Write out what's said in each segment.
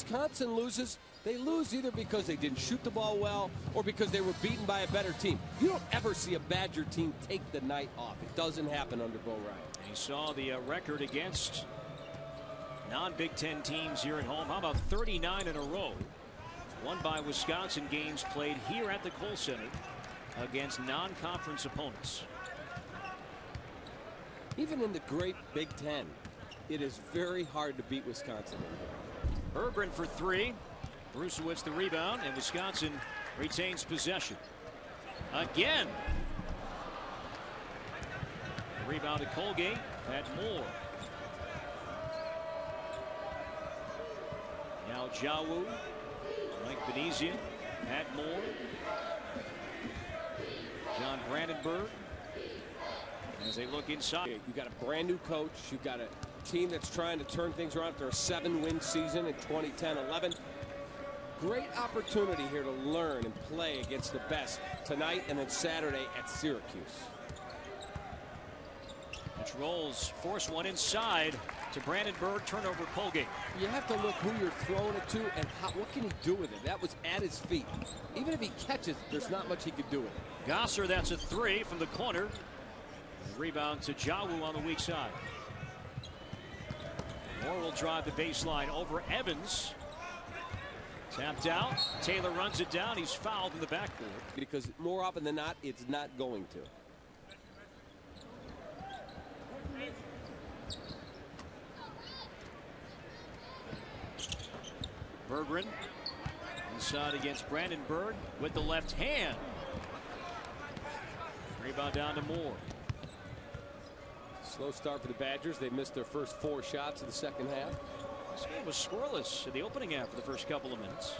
Wisconsin loses, they lose either because they didn't shoot the ball well or because they were beaten by a better team. You don't ever see a Badger team take the night off. It doesn't happen under Bo Ryan. You saw the record against non-Big Ten teams here at home. How about 39 in a row? Won by Wisconsin, games played here at the Kohl Center against non-conference opponents. Even in the great Big Ten, it is very hard to beat Wisconsin. Berggren for three. Brusewitz the rebound, and Wisconsin retains possession. Again. Rebound to Colgate. Pat Moore. Now Jawu. Mike Venezia. Pat Moore. John Brandenburg. As they look inside. You got a brand new coach. You've got a team that's trying to turn things around after a 7-win season in 2010-11. Great opportunity here to learn and play against the best tonight and then Saturday at Syracuse. Which rolls, force one inside to Brandenburg. Turnover Colgate. You have to look who you're throwing it to and what can he do with it. That was at his feet. Even if he catches, there's not much he could do with it. Gosser, that's a three from the corner. Rebound to Jawu on the weak side. Moore will drive the baseline over Evans. Tapped out. Taylor runs it down. He's fouled in the backcourt. Because more often than not, it's not going to. Berggren inside against Brandenburg with the left hand. Rebound down to Moore. Slow start for the Badgers. They missed their first 4 shots in the second half. This game was scoreless in the opening half for the first couple of minutes.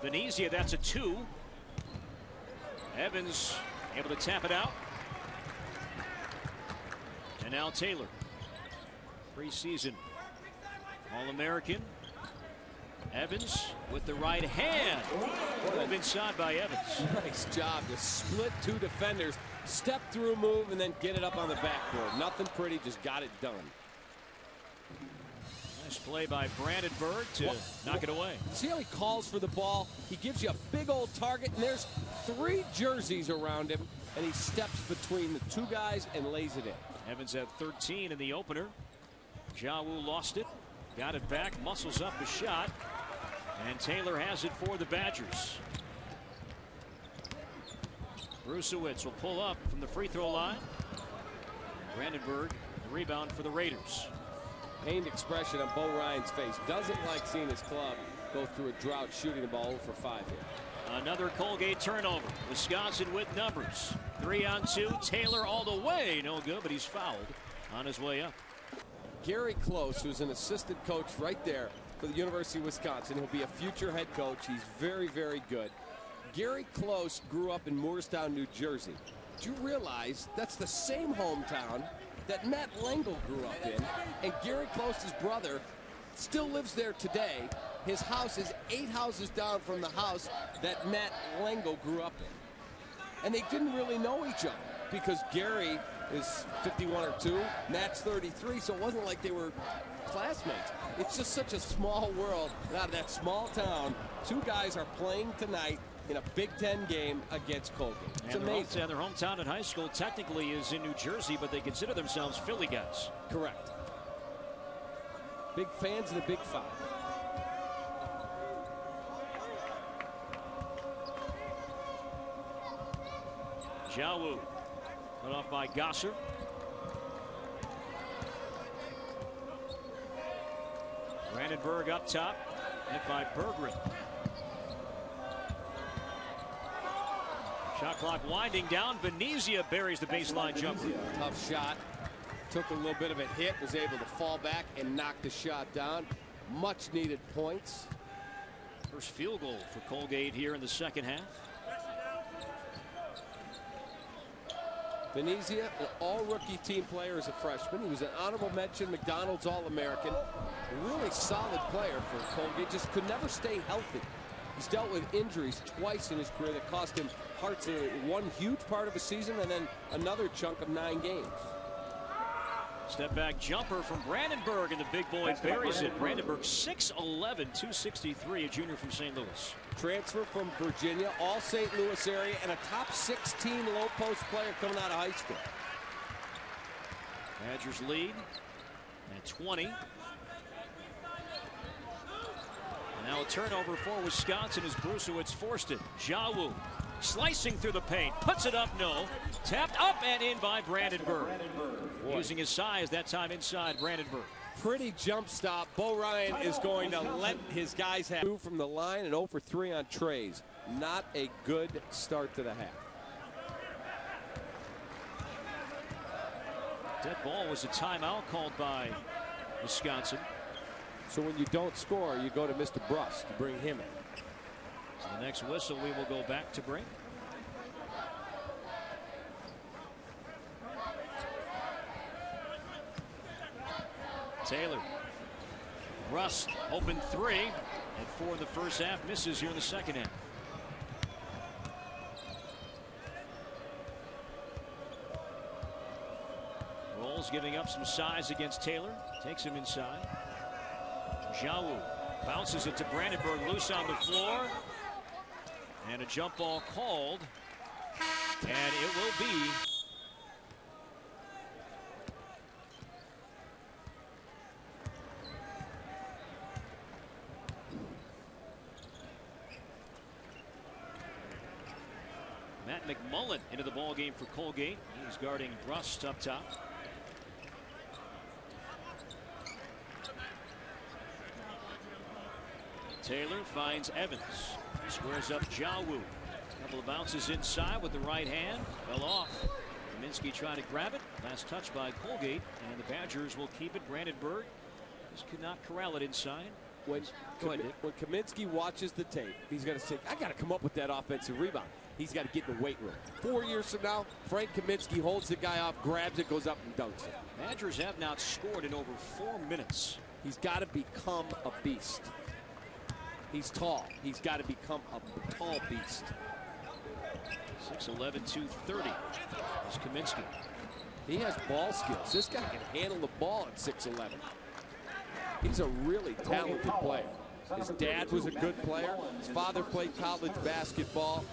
Venezia, that's a 2. Evans able to tap it out. And now Taylor. Preseason All-American. Evans with the right hand. Move inside by Evans. Nice job to split 2 defenders, step through move, and then get it up on the backboard. Nothing pretty, just got it done. Nice play by Brandenburg to knock it away. See how he calls for the ball? He gives you a big old target, and there's 3 jerseys around him, and he steps between the 2 guys and lays it in. Evans had 13 in the opener. Jawu lost it. Got it back, muscles up the shot, and Taylor has it for the Badgers. Brusewitz will pull up from the free throw line. Brandenburg, the rebound for the Raiders. Pained expression on Bo Ryan's face. Doesn't like seeing his club go through a drought shooting the ball 0 for 5 here. Another Colgate turnover. Wisconsin with numbers. 3-on-2. Taylor all the way. No good, but he's fouled on his way up. Gary Close, who's an assistant coach right there for the University of Wisconsin. He'll be a future head coach. He's very, very good. Gary Close grew up in Moorestown, New Jersey. Do you realize that's the same hometown that Matt Lengel grew up in? And Gary Close's brother still lives there today. His house is 8 houses down from the house that Matt Lengel grew up in. And they didn't really know each other because Gary is 51 or 2, Matt's 33, so it wasn't like they were classmates. It's just such a small world. And out of that small town, 2 guys are playing tonight in a Big Ten game against Colgate. It's amazing. Their hometown in high school technically is in New Jersey, but they consider themselves Philly guys. Correct. Big fans of the Big 5. Jawu. Put off by Gosser. Brandenburg up top. Hit by Berggren. Shot clock winding down. Venezia buries the baseline jumper. Tough shot. Took a little bit of a hit. Was able to fall back and knock the shot down. Much needed points. First field goal for Colgate here in the second half. Venezia, an all-rookie team player as a freshman. He was an honorable mention McDonald's All-American. A really solid player for Colgate. Just could never stay healthy. He's dealt with injuries twice in his career that cost him parts of one huge part of a season and then another chunk of 9 games. Step back jumper from Brandenburg, and the big boy buries it. Brandenburg 6'11", 263, a junior from St. Louis. Transfer from Virginia, all St. Louis area, and a top 16 low post player coming out of high school. Badgers lead at 20. Now a turnover for Wisconsin as Brusewitz forced it. Jawu slicing through the paint, puts it up, no. Tapped up and in by Brandenburg. Using his size that time inside Brandenburg. Pretty jump stop. Bo Ryan is going to let his guys have 2 from the line and 0 for 3 on trays. Not a good start to the half. Dead ball was a timeout called by Wisconsin. So when you don't score, you go to Mr. Brust to bring him in. So the next whistle we will go back to bring. Taylor. Rust open 3 at 4 in the first half, misses here in the second half. Rolls giving up some size against Taylor, takes him inside. Jawu bounces it to Brandenburg, loose on the floor, and a jump ball called, and it will be Matt McMullen into the ball game for Colgate. He's guarding Brust up top. Taylor finds Evans. Squares up Jawu. Couple of bounces inside with the right hand. Fell off. Kaminsky trying to grab it. Last touch by Colgate. And the Badgers will keep it. Brandenburg just could not corral it inside. When Kaminsky watches the tape, he's going to say, I got to come up with that offensive rebound. He's got to get in the weight room. 4 years from now, Frank Kaminsky holds the guy off, grabs it, goes up and dunks it. Badgers have not scored in over 4 minutes. He's got to become a beast. He's tall. He's got to become a tall beast. 6'11", 230 is Kaminsky. He has ball skills. This guy can handle the ball at 6'11". He's a really talented player. His dad was a good player. His father played college basketball.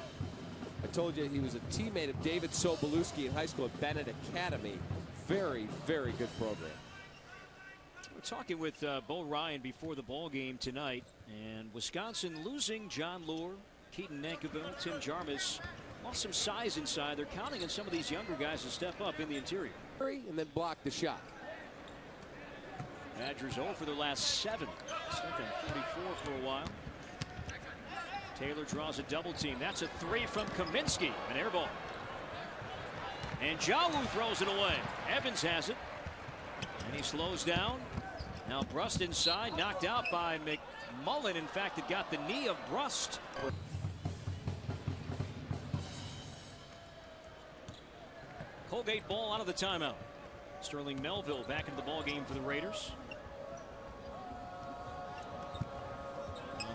I told you he was a teammate of David Sobolewski in high school at Bennett Academy. Very, very good program. We're talking with Bo Ryan before the ball game tonight, and Wisconsin losing John Lure, Keaton Nankivell, Tim Jarmus. Lost some size inside. They're counting on some of these younger guys to step up in the interior. And then block the shot. Badgers 0 for their last 7. Stuck on 44 for a while. Taylor draws a double team. That's a 3 from Kaminsky. An air ball. And Jawu throws it away. Evans has it. And he slows down. Now Brust inside, knocked out by McMullen. In fact, it got the knee of Brust. Colgate ball out of the timeout. Sterling Melville back into the ball game for the Raiders.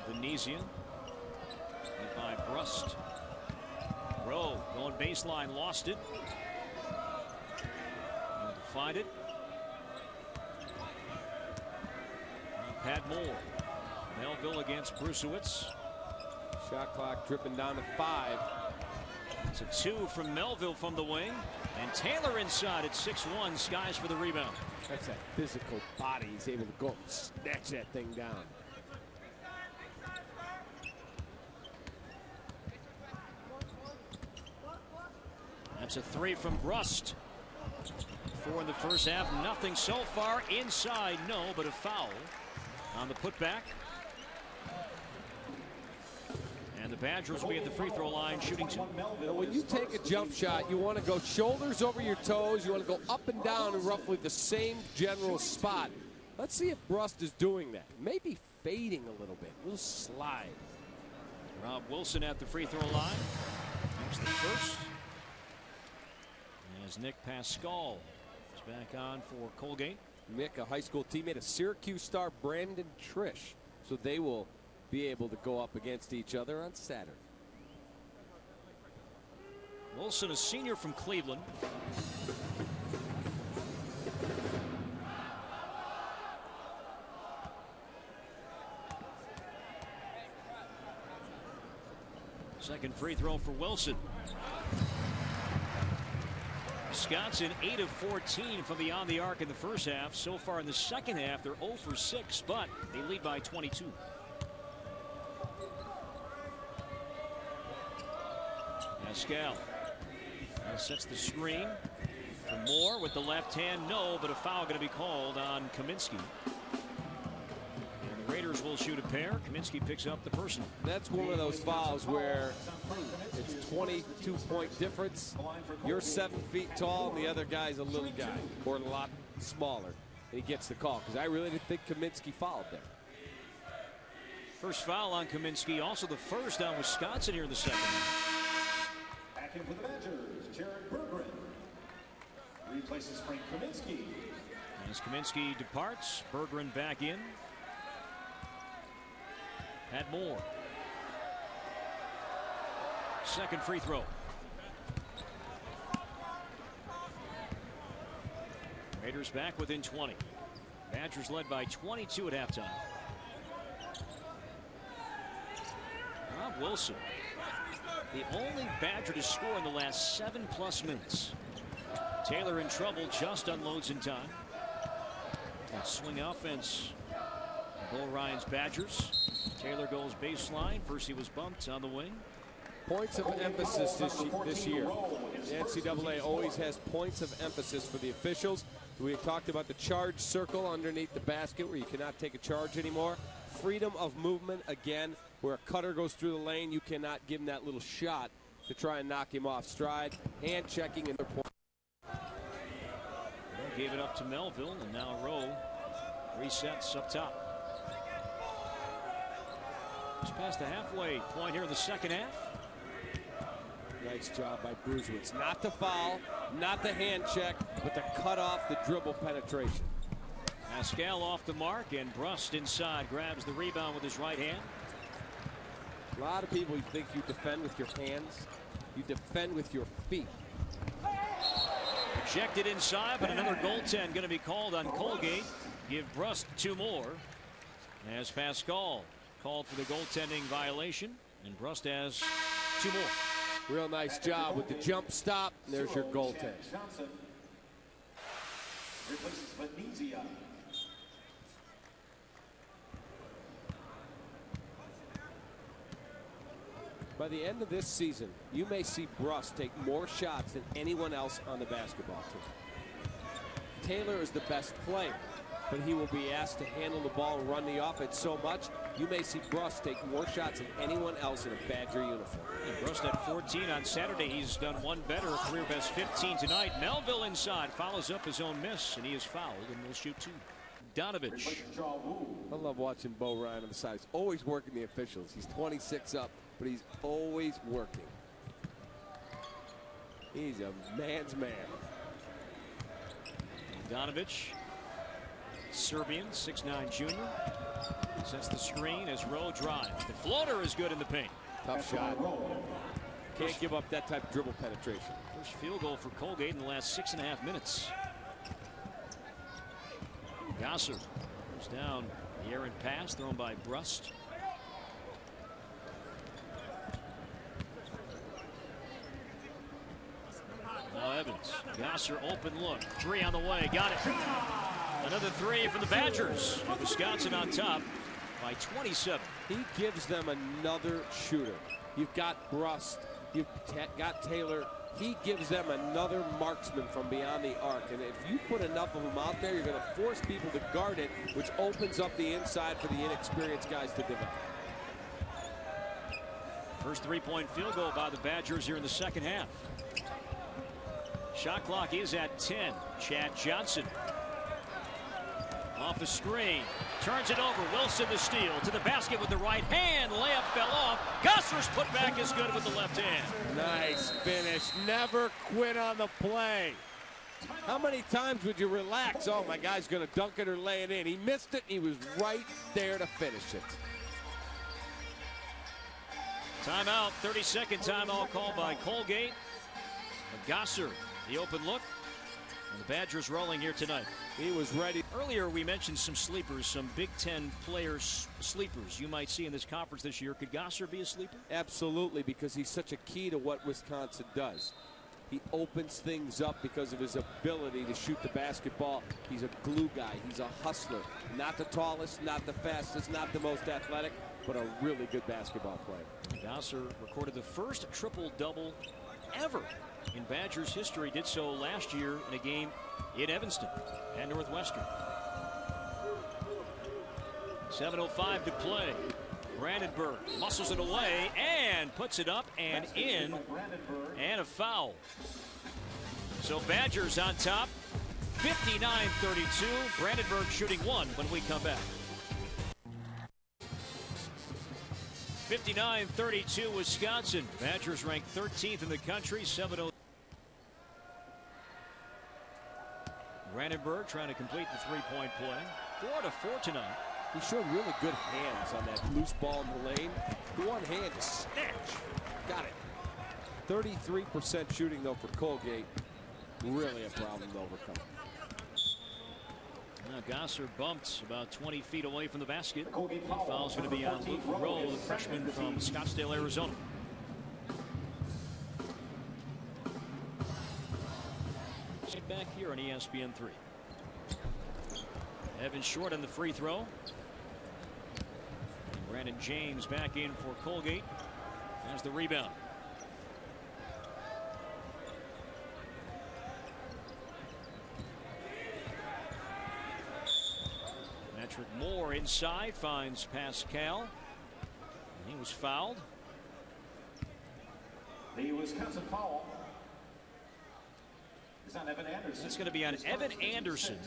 Venezia led by Brust. Rowe going baseline, lost it. Able to find it. Pat Moore. Melville against Brusewitz. Shot clock dripping down to 5. It's a 2 from Melville from the wing. And Taylor inside at 6'1", skies for the rebound. That's that physical body. He's able to go and snatch that thing down. That's a 3 from Brust. 4 in the first half, nothing so far. Inside, no, but a foul on the putback. And the Badgers will be at the free throw line shooting 2. Now, when you take a jump shot, you want to go shoulders over your toes. You want to go up and down in roughly the same general spot. Let's see if Brust is doing that. Maybe fading a little bit. A little slide. Rob Wilson at the free throw line. Here's the first. As Nick Pascal is back on for Colgate. Mick, a high school teammate of Syracuse star Brandon Trish. So they will be able to go up against each other on Saturday. Wilson, a senior from Cleveland. Second free throw for Wilson. Wisconsin 8 of 14 from beyond the arc in the first half. So far in the second half, they're 0 for 6, but they lead by 22. Pascal sets the screen for Moore with the left hand. No, but a foul going to be called on Kaminsky. And the Raiders will shoot a pair. Kaminsky picks up the personal. That's one of those fouls where it's 22-point difference. You're 7 feet tall, and the other guy's a little guy, or a lot smaller. And he gets the call, because I really didn't think Kaminsky fouled there. First foul on Kaminsky, also the first on Wisconsin here in the second half. Back in for the Badgers, Jared Berggren. Replaces Frank Kaminsky. As Kaminsky departs, Berggren back in. Pat Moore. Second free throw. Raiders back within 20. Badgers led by 22 at halftime. Rob Wilson, the only Badger to score in the last 7+ minutes. Taylor in trouble, just unloads in time. That swing offense. Bo Ryan's Badgers. Taylor goes baseline. First he was bumped on the wing. Points of emphasis this year. The NCAA always has points of emphasis for the officials. We talked about the charge circle underneath the basket where you cannot take a charge anymore. Freedom of movement, again, where a cutter goes through the lane, you cannot give him that little shot to try and knock him off stride. Hand checking in their point. Gave it up to Melville, and now Rowe resets up top. Just past the halfway point here in the second half. Nice job by Bruzewicz. Not the foul, not the hand check, but the cut off the dribble penetration. Pascal off the mark, and Brust inside grabs the rebound with his right hand. A lot of people think you defend with your hands. You defend with your feet. Projected inside, but another goaltend going to be called on Colgate. Give Brust 2 more. As Pascal called for the goaltending violation, and Brust has 2 more. Real nice job with the jump stop. There's your goaltend. By the end of this season, you may see Brust take more shots than anyone else on the basketball team. Taylor is the best player, but he will be asked to handle the ball and run the offense so much, you may see Brust take more shots than anyone else in a Badger uniform. And Brust had 14 on Saturday. He's done one better, a career best 15 tonight. Melville inside follows up his own miss, and he is fouled and will shoot 2. Donovich. I love watching Bo Ryan on the side. He's always working the officials. He's 26 up, but he's always working. He's a man's man. Donovich, Serbian, 6'9" junior. Sets the screen as Rowe drives. The floater is good in the paint. Tough shot. Can't give up that type of dribble penetration. First field goal for Colgate in the last 6.5 minutes. Gasser goes down the errant pass thrown by Brust. Now Evans. Gasser open look. 3 on the way. Got it. Another 3 for the Badgers. Wisconsin on top by 27. He gives them another shooter. You've got Brust. You've got Taylor. He gives them another marksman from beyond the arc. And if you put enough of them out there, you're going to force people to guard it, which opens up the inside for the inexperienced guys to develop. First 3-point field goal by the Badgers here in the second half. Shot clock is at 10. Chad Johnson. Off the screen. Turns it over. Wilson the steal. To the basket with the right hand. Layup fell off. Gosser's putback is good with the left hand. Nice finish. Never quit on the play. How many times would you relax? Oh, my guy's going to dunk it or lay it in. He missed it. He was right there to finish it. Timeout. 30-second timeout called by Colgate. Gosser, the open look. And the Badgers rolling here tonight. He was ready. Earlier we mentioned some sleepers, some Big Ten players sleepers you might see in this conference this year. Could Gosser be a sleeper? Absolutely, because he's such a key to what Wisconsin does. He opens things up because of his ability to shoot the basketball. He's a glue guy. He's a hustler. Not the tallest, not the fastest, not the most athletic, but a really good basketball player. Gosser recorded the first triple-double ever in Badgers history. Did so last year in a game in Evanston at Northwestern. 7:05 to play. Brandenburg muscles it away and puts it up and in, and a foul. So Badgers on top, 59-32. Brandenburg shooting one when we come back. 59-32 Wisconsin. Badgers ranked 13th in the country. 7-0. Brandenburg trying to complete the three-point play. 4-4 tonight. He showed really good hands on that loose ball in the lane. The one hand snatch. Got it. 33% shooting, though, for Colgate. Really a problem to overcome. Now Gosser bumped about 20 feet away from the basket. The foul's going to be on Luke Rowe, the freshman from Scottsdale, Arizona. Sit back here on ESPN3. Evan Short on the free throw. And Brandon James back in for Colgate. Has the rebound. Patrick Moore inside finds Pascal. And he was fouled. The Wisconsin foul is on Evan Anderson. That's going to be on Evan Anderson.